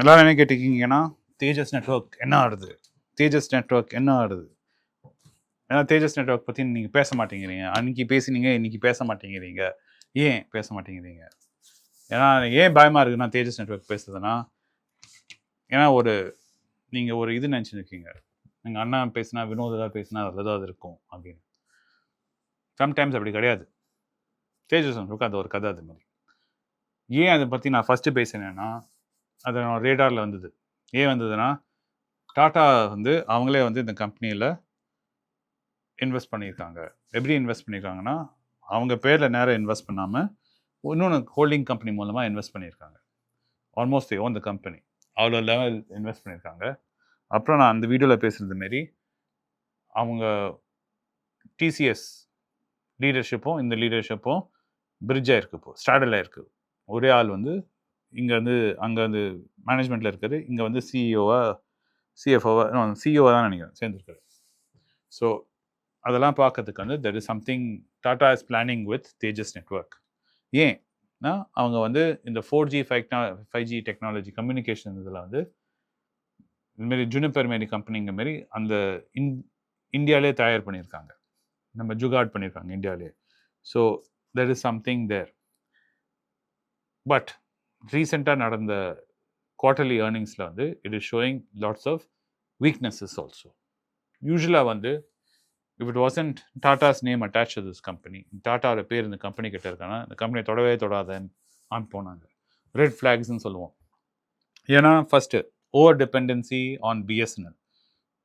எல்லாரும் என்ன கேட்டிருக்கீங்கன்னா, தேஜஸ் நெட்வொர்க் என்ன ஆடுது, தேஜஸ் நெட்வொர்க் என்ன ஆடுது. ஏன்னா தேஜஸ் நெட்வொர்க் பற்றி நீங்கள் பேச மாட்டேங்கிறீங்க. அன்றைக்கி பேசினீங்க, இன்றைக்கி பேச மாட்டேங்கிறீங்க. ஏன் பேச மாட்டேங்கிறீங்க? ஏன்னா ஏன் பயமாக இருக்குன்னா தேஜஸ் நெட்வொர்க் பேசுறதுன்னா, ஏன்னா நீங்கள் ஒரு இது நினச்சிருக்கீங்க, எங்கள் அண்ணா பேசினா, வினோத் ஏதாவது பேசினா அதில் ஏதாவது இருக்கும் அப்படின்னு. சம்டைம்ஸ் அப்படி கிடையாது. தேஜஸ் நெட்வொர்க் அது ஒரு கதை. அது மாதிரி ஏன் அதை பற்றி நான் ஃபஸ்ட்டு பேசினேன்னா, அது ரேடாரில் வந்தது. ஏன் வந்ததுன்னா, டாட்டா வந்து அவங்களே வந்து இந்த கம்பெனியில் இன்வெஸ்ட் பண்ணியிருக்காங்க. எப்படி இன்வெஸ்ட் பண்ணியிருக்காங்கன்னா, அவங்க பேரில் நேராக இன்வெஸ்ட் பண்ணாமல் இன்னொன்று ஹோல்டிங் கம்பெனி மூலமாக இன்வெஸ்ட் பண்ணியிருக்காங்க. ஆல்மோஸ்ட் ஓன் த கம்பெனி, அவ்வளோ லெவல் இன்வெஸ்ட் பண்ணியிருக்காங்க. அப்புறம் நான் அந்த வீடியோவில் பேசுகிறது மாரி அவங்க டிசிஎஸ் லீடர்ஷிப்பும் இந்த லீடர்ஷிப்பும் பிரிட்ஜாக இருக்குது, இப்போ ஸ்டாடலாக இருக்குது. ஒரே ஆள் வந்து இங்கே வந்து அங்கே வந்து மேனேஜ்மெண்ட்டில் இருக்காரு, இங்கே வந்து சிஇஓவாக தான் நினைக்கிறேன் சேர்ந்துருக்காரு. ஸோ அதெல்லாம் பார்க்கறதுக்கு வந்து there is something Tata is planning with Tejas network. ஏன்னா அவங்க வந்து இந்த 4G 5G டெக்னாலஜி கம்யூனிகேஷன் இதில் வந்து இதுமாரி ஜூனிப்பர் மாரி கம்பெனிங்க மாரி அந்த இந்தியாவிலே தயார் பண்ணியிருக்காங்க, நம்ம ஜுகாட் பண்ணியிருக்காங்க இந்தியாவிலே. So there is something there. But ரீசெண்டாக நடந்த குவார்டர்லி ஏர்னிங்ஸில் வந்து it is showing lots of weaknesses also. யூஸ்வலாக வந்து if it wasn't Tata's name attach to this company, டாட்டாவோட பேர் இந்த கம்பெனி கிட்ட இருக்கானா இந்த கம்பெனியை தொடவே தொடாதன்னு போனாங்க. ரெட் ஃப்ளாக்ஸ்ன்னு சொல்லுவோம். ஏன்னா first over dependency on BSNL.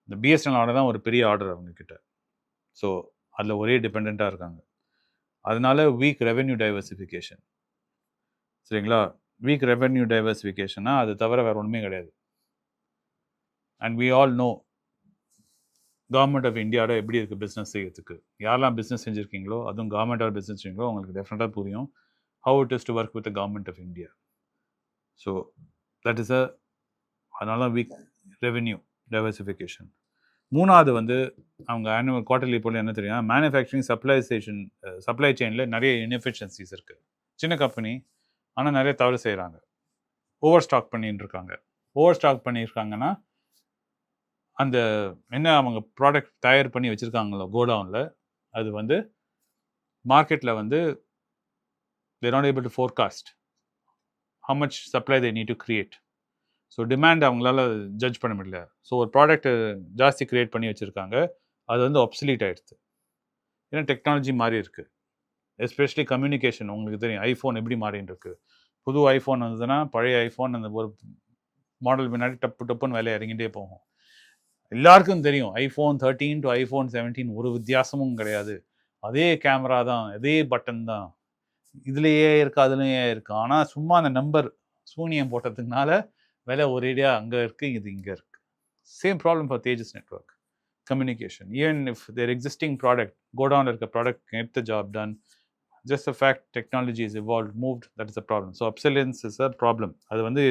இந்த பிஎஸ்என்எலோட தான் ஒரு பெரிய ஆர்டர் அவங்கக்கிட்ட. ஸோ அதில் ஒரே டிபெண்ட்டாக இருக்காங்க. அதனால வீக் ரெவென்யூ டைவர்சிஃபிகேஷன். சரிங்களா? வீக் ரெவென்யூ டைவர்சிஃபிகேஷன்னா அது தவிர வேறு ஒன்றுமே கிடையாது. And we all know government of இந்தியாவோட எப்படி இருக்குது பிஸ்னஸ் செய்யறதுக்கு. யாரெல்லாம் பிஸ்னஸ் செஞ்சுருக்கீங்களோ, அதுவும் கவர்மெண்டோட பிஸ்னஸ் செஞ்சீங்களோ உங்களுக்கு டெஃபினட்டாக புரியும் how it is to work with the government of India. So that is அதனால தான் வீக் ரெவென்யூ டைவர்சிஃபிகேஷன். மூணாவது வந்து அவங்க ஆனுவல் குவார்டர்லி போல என்ன தெரியும், மேனுஃபேக்சரிங் சப்ளை செயினில் நிறைய இன்எஃபிஷியன்சிஸ் இருக்குது. சின்ன கம்பெனி ஆனால் நிறைய தவறு செய்கிறாங்க, ஓவர் ஸ்டாக் பண்ணிட்டு இருக்காங்க. ஓவர் ஸ்டாக் பண்ணியிருக்காங்கன்னா அந்த என்ன அவங்க ப்ராடக்ட் தயார் பண்ணி வச்சுருக்காங்களோ கோடவுனில், அது வந்து மார்க்கெட்டில் வந்து தேர் not able to forecast how much supply they need to create. So demand அவங்களால ஜட்ஜ் பண்ண முடியல. ஸோ ஒரு ப்ராடக்ட் ஜாஸ்தி க்ரியேட் பண்ணி வச்சுருக்காங்க, அது வந்து ஒப்சலீட் ஆகிடுது. ஏன்னா டெக்னாலஜி மாறி இருக்குது. எஸ்பெஷலி கம்யூனிகேஷன் உங்களுக்கு தெரியும், ஐஃபோன் எப்படி மாறின்னு இருக்குது. புது ஐஃபோன் வந்ததுன்னா பழைய ஐஃபோன் அந்த ஒரு மாடல் பின்னாடி டப்புன்னு வேலையை இறங்கிட்டே போகும். எல்லாருக்கும் தெரியும் ஐஃபோன் 13 டு ஐஃபோன் 17 ஒரு வித்தியாசமும் கிடையாது. அதே கேமரா தான், அதே பட்டன் தான், இதுலேயே இருக்கு அதுலேயே இருக்குது. ஆனால் சும்மா அந்த நம்பர் சூனியம் போட்டதுனால விலை ஒரேடியாக அங்கே இருக்குது, இது இங்கே இருக்குது. Same problem for Tejas network communication. Even if there existing product கோடவுனில் இருக்க product get the job done, just the fact technology is evolved, moved, that is the problem. So obsolescence is a problem. அது வந்து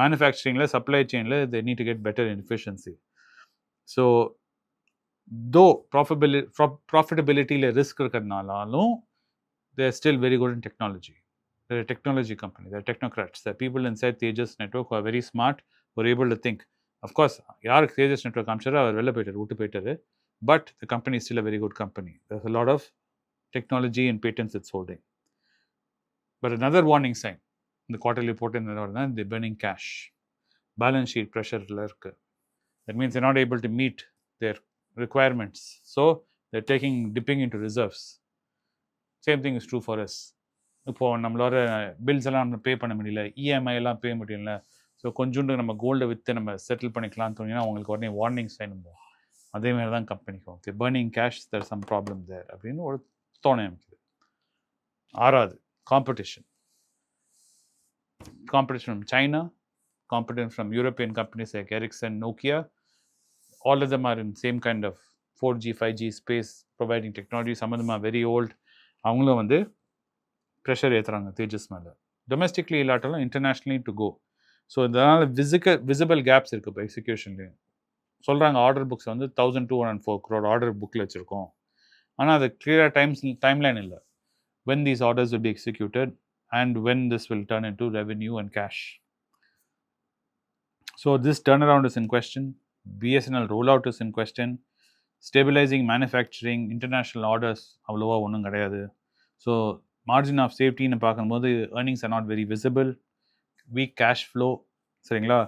மேனுஃபேக்சரிங்கில் supply செயினில் they need to get better in efficiency. So though profitabilityல risk இருக்கிறதுனாலும் they are still very good in technology. They're a technology company, they're technocrats. They're people inside Tejas Network who are very smart, who are able to think. Of course யாருக்கு Tejas Network அமைச்சரோ அவர் வெளில போயிட்டார், விட்டு போயிட்டாரு. But the company is still a very good company. There's a lot of technology and patents it's holding. But another warning sign in the quarterly report in they're burning cash. Balance sheet pressure irukku. That means they're not able to meet their requirements. So they're dipping into reserves. Same thing is true for us. இப்போ நம்மளோட bills எல்லாம் நம்ம பே பண்ண முடியல, EMI எல்லாம் பே முடியல, so கொஞ்சோண்டு நம்ம கோல்டை விற்று நம்ம செட்டில் பண்ணிக்கலாம்னு தோணினா அவங்களுக்கு உடனே வார்னிங் சைன் பண்ணுவோம். அதேமாதிரி தான் கம்பெனிக்கும் burning cash, there some problem there அப்படின்னு ஒரு தோணை அமைக்குது. ஆறாவது competition from China, competition from European companies like Ericsson, Nokia. All of them are in same kind of 4G 5G space providing technology. Some of them are very old. அவங்களும் வந்து pressure ஏற்றுறாங்க தேஜஸ் மேலே. டொமெஸ்டிக்லி இல்லாட்டாலும் internationally to go. So இதனால் visible caps இருக்குது இப்போ எக்ஸிக்யூஷன்லேயும். சொல்கிறாங்க order books வந்து 1204 crore ஆர்டர் புக்கில் வச்சுருக்கோம், ஆனால் அது கிளியராக டைம்லைன் இல்லை. when these orders will be executed and when this will turn into revenue and cash. So this turnaround is in question. BSNL rollout is in question. Stabilizing manufacturing, international orders அவ்வளோவா ஒன்றும் கிடையாது. So margin of சேஃப்டின்னு பார்க்கும்போது earnings are not very visible. Week cash flow, சரிங்களா.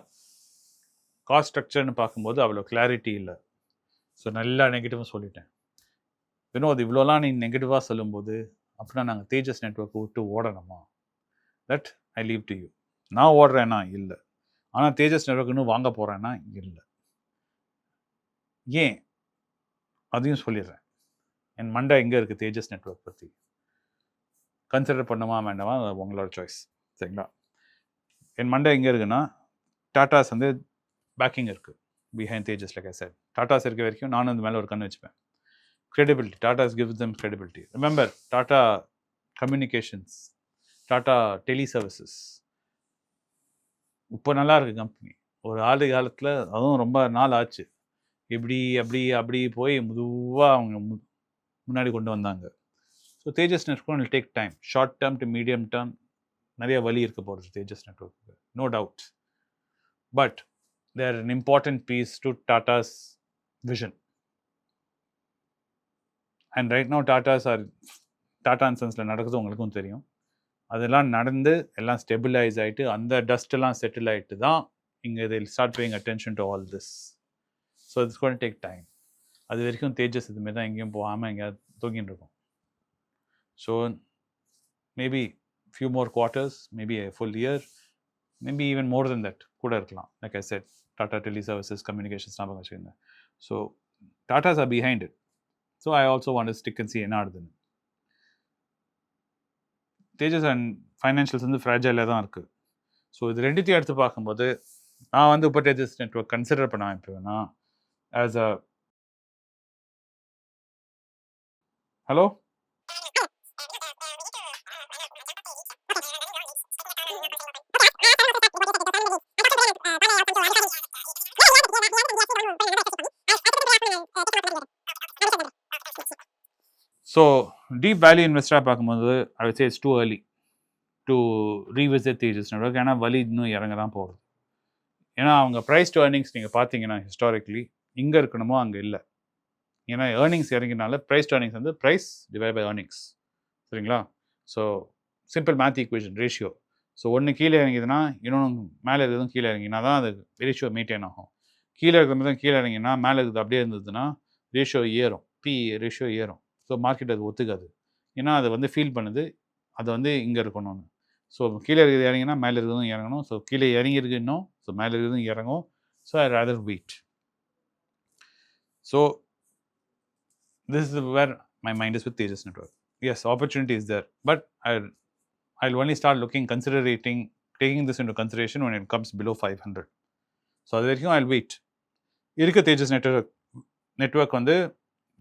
Cost ஸ்ட்ரக்சர்னு பார்க்கும்போது அவ்வளோ clarity இல்லை. So நல்லா நெகட்டிவும் சொல்லிட்டேன். வினோத், இவ்வளோலாம் நீ நெகட்டிவாக சொல்லும்போது அப்படின்னா நாங்கள் தேஜஸ் நெட்வொர்க்கை விட்டு ஓடணுமா? That I leave to you. நான் ஓடுறேன்னா இல்லை, ஆனால் தேஜஸ் நெட்வொர்க் இன்னும் வாங்க போகிறேன்னா இல்லை. ஏன் அதையும் சொல்லிடுறேன். என் மண்டை எங்கே இருக்குது தேஜஸ் நெட்வொர்க் பற்றி கன்சிடர் பண்ணுமா வேண்டாமா, உங்களோட சாய்ஸ், சரிங்களா. என் மண்டை எங்கே இருக்குன்னா, டாட்டாஸ் வந்து பேக்கிங் இருக்குது behind Tejas. Like I set, Tatas இருக்க வரைக்கும் நானும் இந்த மேலே ஒரு கண்ணு வச்சுப்பேன். credibility, Tata's gives them credibility. Remember, Tata Communications, Tata Teleservices, இப்போ நல்லா இருக்கு கம்பெனி. ஒரு ஆண்டு காலத்தில் அதுவும் ரொம்ப நாள் ஆச்சு, இப்படி அப்படி போய் மெதுவாக அவங்க முன்னாடி கொண்டு வந்தாங்க. So Tejas network will take time, short term to medium term நிறைய வழி இருக்க போகிறது தேஜஸ் நெட்வொர்க்கு, no doubt. But there an important piece to Tata's vision. And right now Tata and சன்ஸில் நடக்குது உங்களுக்கும் தெரியும். அதெல்லாம் நடந்து எல்லாம் ஸ்டெபிலைஸ் ஆகிட்டு அந்த டஸ்ட்டெல்லாம் செட்டில் ஆகிட்டு தான் இங்கே இதில் start paying attention to all this. So it's gonna take time. அது வரைக்கும் தேஜஸ் இதுமாரி தான் எங்கேயும் போகாமல் எங்கேயாவது தூங்கின்னு இருக்கும். So maybe few more quarters, maybe a full year, maybe even more then that கூட இருக்கலாம். Like I said, Tata tele services, communications ஞாபகம் வச்சுருந்தேன். So Tatas are behind it. So I also want to stick and see என்ன ஆகுதுன்னு. தேஜஸ் and financials வந்து ஃப்ராஜைலாக தான் இருக்குது. So இது ரெண்டுத்தையும் எடுத்து பார்க்கும்போது நான் வந்து இப்போ தேஜஸ் நெட்வொர்க் கன்சிடர் பண்ண வைப்பேன்னா as a hello so deep value இன்வெஸ்டராக பார்க்கும்போது I would say it's too early to revisit Tejas network. ஏன்னா வலி இன்னும் இறங்க தான் போகிறது. ஏன்னா அவங்க ப்ரைஸ் டு ஏர்னிங்ஸ் நீங்கள் பார்த்தீங்கன்னா ஹிஸ்டாரிக்கலி இங்கே இருக்கணுமோ அங்கே இல்லை. ஏன்னா ஏர்னிங்ஸ் இறங்கினால ப்ரைஸ் டு ஏர்னிங்ஸ் வந்து ப்ரைஸ் டிவைட் பை ஏர்னிங்ஸ், சரிங்களா. So simple math equation, ratio. So ஒன்று கீழே இறங்கிதுன்னா இன்னொன்று மேலே இருக்கிறதும் கீழே இறங்கினா தான் அது ரேஷியோ மெயின்டைன் ஆகும். கீழே இருக்கிறது தான் கீழே இறங்கினா மேலே இருக்கிறது அப்படியே இருந்ததுன்னா ரேஷியோ ஏறும், ரேஷியோ ஏறும். ஸோ மார்க்கெட் அது ஒத்துக்காது. ஏன்னா அதை வந்து ஃபீல் பண்ணுது, அது வந்து இங்கே இருக்கணும்னு. ஸோ கீழே இருக்கிறது இறங்கினா மேலே இருக்கிறதும் இறங்கணும். ஸோ கீழே இறங்கியிருக்கு இன்னும், ஸோ மேலே இருக்கிறதும் இறங்கும். So I rather wait. So this is where my mind is with Tejas Network. Yes, opportunity is there, but I'll only start taking this into consideration when it comes below 500. So அது வரைக்கும் I'll wait. இருக்க தேஜஸ் network வந்து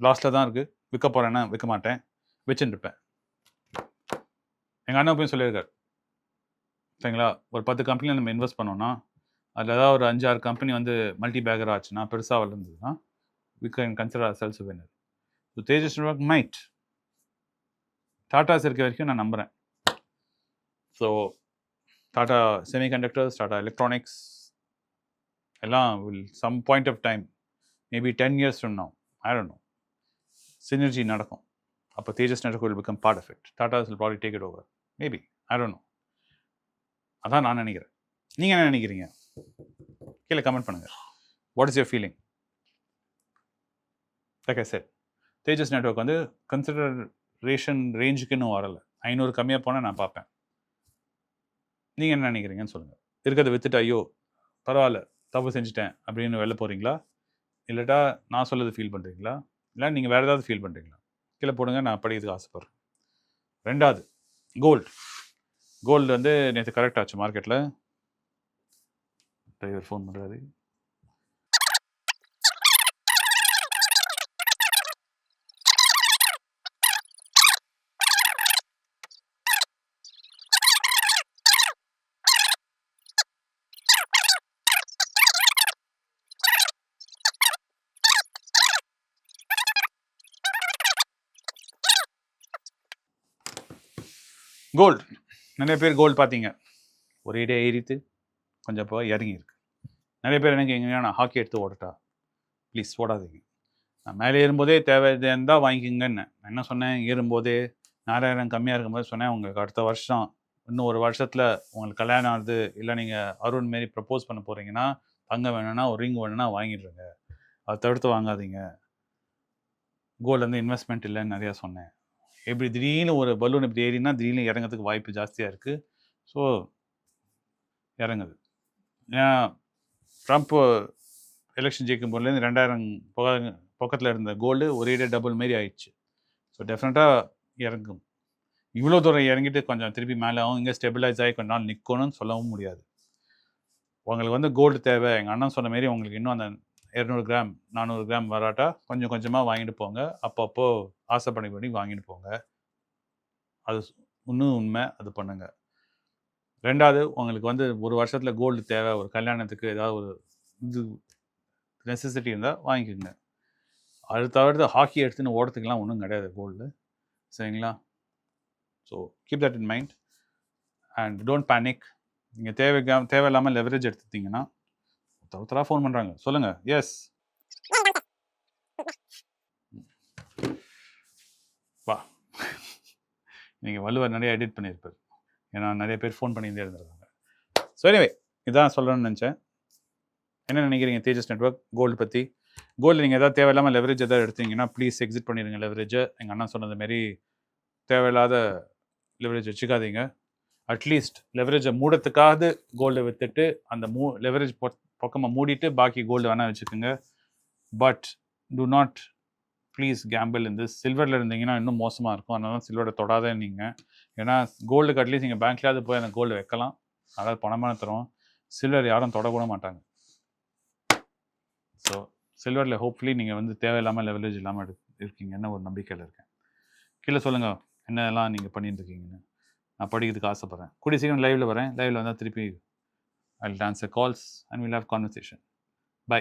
லாஸ்ட்டில் தான் இருக்குது. விற்க போகிறேன்னா விற்க மாட்டேன், வச்சுன்னு இருப்பேன். எங்கள் அண்ணா போய் சொல்லியிருக்காரு, சரிங்களா. ஒரு 10 கம்பெனியில் நம்ம இன்வெஸ்ட் பண்ணோன்னா அதில் ஏதாவது ஒரு 5-6 கம்பெனி வந்து மல்டி பேக்கர் ஆச்சுன்னா, பெருசாக வளர்ந்ததுன்னா we can consider ourselves a winner. So Tejas Network might. Tatas இருக்க வரைக்கும் நான் நம்புகிறேன். So tata semiconductors, tata electronics எல்லாம் will some point of time, maybe 10 years from now, I don't know, synergy நடக்கும். அப்போ தேஜஸ் network will become part of it. Tata will probably take it over. Maybe. I don't know. அதான் நான் நினைக்கிறேன். நீங்கள் என்ன நினைக்கிறீங்க? கீழே கமெண்ட் பண்ணுங்கள். What is your feeling? Like I set, Tejas network வந்து கன்சிடரேஷன் ரேஞ்சுக்கு இன்னும் வரலை. 500 கம்மியாக போனால் நான் பார்ப்பேன். நீங்கள் என்ன நினைக்கிறீங்கன்னு சொல்லுங்கள். இருக்கிறத விற்றுட்டு ஐயோ பரவாயில்ல தப்பு செஞ்சுட்டேன் அப்படின்னு வெளில போகிறீங்களா, இல்லாட்டா நான் சொல்லது ஃபீல் பண்ணுறீங்களா, இல்லை நீங்கள் வேறு ஏதாவது ஃபீல் பண்ணுறீங்களா? கீழே போடுங்க, நான் படிக்கிறதுக்கு ஆசைப்பட்றேன். ரெண்டாவது, கோல்டு வந்து நேற்று கரெக்ட் ஆச்சு மார்க்கெட்டில். டிரைவர் ஃபோன் பண்ணுறாரு. கோல்டு, நிறைய பேர் கோல்டு பார்த்தீங்க ஒரே டே ஏறித்து கொஞ்சம் இப்போ இறங்கியிருக்கு. நிறைய பேர் எனக்கு எங்கன்னா நான் ஹாக்கி எடுத்து ஓடட்டா, ப்ளீஸ் ஓடாதீங்க. நான் மேலே ஏறும்போதே தேவை இருந்தால் வாங்கிக்கோங்கன்னு நான் என்ன சொன்னேன். ஏறும்போதே 4000 கம்மியாக இருக்கும்போது சொன்னேன், உங்களுக்கு அடுத்த வருஷம் இன்னும் ஒரு வருஷத்தில் உங்களுக்கு கல்யாணம் ஆகுது, இல்லை நீங்கள் அருண் மாரி ப்ரப்போஸ் பண்ண போகிறீங்கன்னா, தங்கம் வேணும்னா ஒரு ரிங் வேணும்னா வாங்கிடுங்க, அதை தவிர்த்து வாங்காதீங்க. கோல்டு வந்து இன்வெஸ்ட்மெண்ட் இல்லைன்னு நிறையா சொன்னேன். இப்படி திடீர்னு ஒரு பலூன் இப்படி ஏறினா திடீர்னு இறங்கிறதுக்கு வாய்ப்பு ஜாஸ்தியாக இருக்குது. ஸோ இறங்குது. ஏன்னா ட்ரம்ப் எலெக்ஷன் ஜெயிக்கும் போதுலேருந்து 2000 பக்கத்தில் இருந்த கோல்டு ஒரே டபுள் மாரி ஆயிடுச்சு. ஸோ டெஃபினட்டாக இறங்கும். இவ்வளோ தூரம் இறங்கிட்டு கொஞ்சம் திருப்பி மேலே ஆகும், இங்கே ஸ்டெபிலைஸ் ஆகி கொஞ்ச நாள் நிற்கணும்னு சொல்லவும் முடியாது. உங்களுக்கு வந்து கோல்டு தேவை, எங்கள் அண்ணன் சொன்ன மாரி உங்களுக்கு இன்னும் அந்த 200 கிராம் 400 கிராம் வராட்டா கொஞ்சம் கொஞ்சமாக வாங்கிட்டு போங்க. அப்பப்போ ஆசைப்படி வாங்கிட்டு போங்க. அது இன்னும் உண்மை, அது பண்ணுங்க. 2வது, உங்களுக்கு வந்து ஒரு வருஷத்தில் கோல்டு தேவை, ஒரு கல்யாணத்துக்கு ஏதாவது ஒரு இது நெசசிட்டி இருந்தால் வாங்கிக்கோங்க. அது தவிர்த்து ஹாக்கி எடுத்துன்னு ஓடுறதுக்கெலாம் ஒன்றும் கிடையாது கோல்டு, சரிங்களா? So keep that in mind and don't panic. நீங்கள் தேவையில்லாமல் லெவரேஜ் எடுத்துட்டீங்கன்னா ஒருத்தராக ஃபோன் பண்ணுறாங்க, சொல்லுங்கள். எஸ் வா, நீங்கள் வள்ளுவர் நிறைய எடிட் பண்ணியிருப்பார், ஏன்னா நிறைய பேர் ஃபோன் பண்ணியிருந்தே இருந்திருக்காங்க. ஸோ எனிவே இதான் சொல்லணும்னு நினச்சேன். என்ன நினைக்கிறீங்க தேஜஸ் நெட்வொர்க் கோல்டு பற்றி? கோல்டு நீங்கள் எதாவது தேவையில்லாமல் லெவரேஜ் எதாவது எடுத்தீங்கன்னா ப்ளீஸ் எக்ஸிட் பண்ணிடுங்க லெவரேஜை. எங்கள் அண்ணா சொன்னது மாரி தேவையில்லாத லெவரேஜ் வச்சுக்காதீங்க. அட்லீஸ்ட் லெவரேஜை மூடத்துக்காவது கோல்டை விற்றுட்டு அந்த லெவரேஜ் பக்கமாக மூடிட்டு பாக்கி கோல்டு வேணால் வச்சுக்கோங்க. But to not please Gamble இந்த சில்வரில் இருந்தீங்கன்னா இன்னும் மோசமாக இருக்கும். அதனால சில்வரை தொடாதே நீங்கள். ஏன்னா கோல்டுக்கு அட்லீஸ்ட் நீங்கள் பேங்க்லேயாவது போய் அந்த கோல்டு வைக்கலாம், அதாவது பணமான தரும். சில்வர் யாரும் தொடக்கூட மாட்டாங்க. ஸோ சில்வரில் ஹோப்ஃபுல்லி நீங்கள் வந்து தேவையில்லாமல் லெவரேஜ் இல்லாமல் இருக்கீங்கன்னு ஒரு நம்பிக்கையில் இருக்கேன். கீழே சொல்லுங்கள் என்னெல்லாம் நீங்கள் பண்ணிட்டு இருக்கீங்கன்னு. நான் படிக்கிறதுக்கு ஆசைப்பட்றேன். கூடிய சீக்கிரம் லைவில் வரேன். லைவில் வந்தால் திருப்பி I will answer calls and will have conversation. By.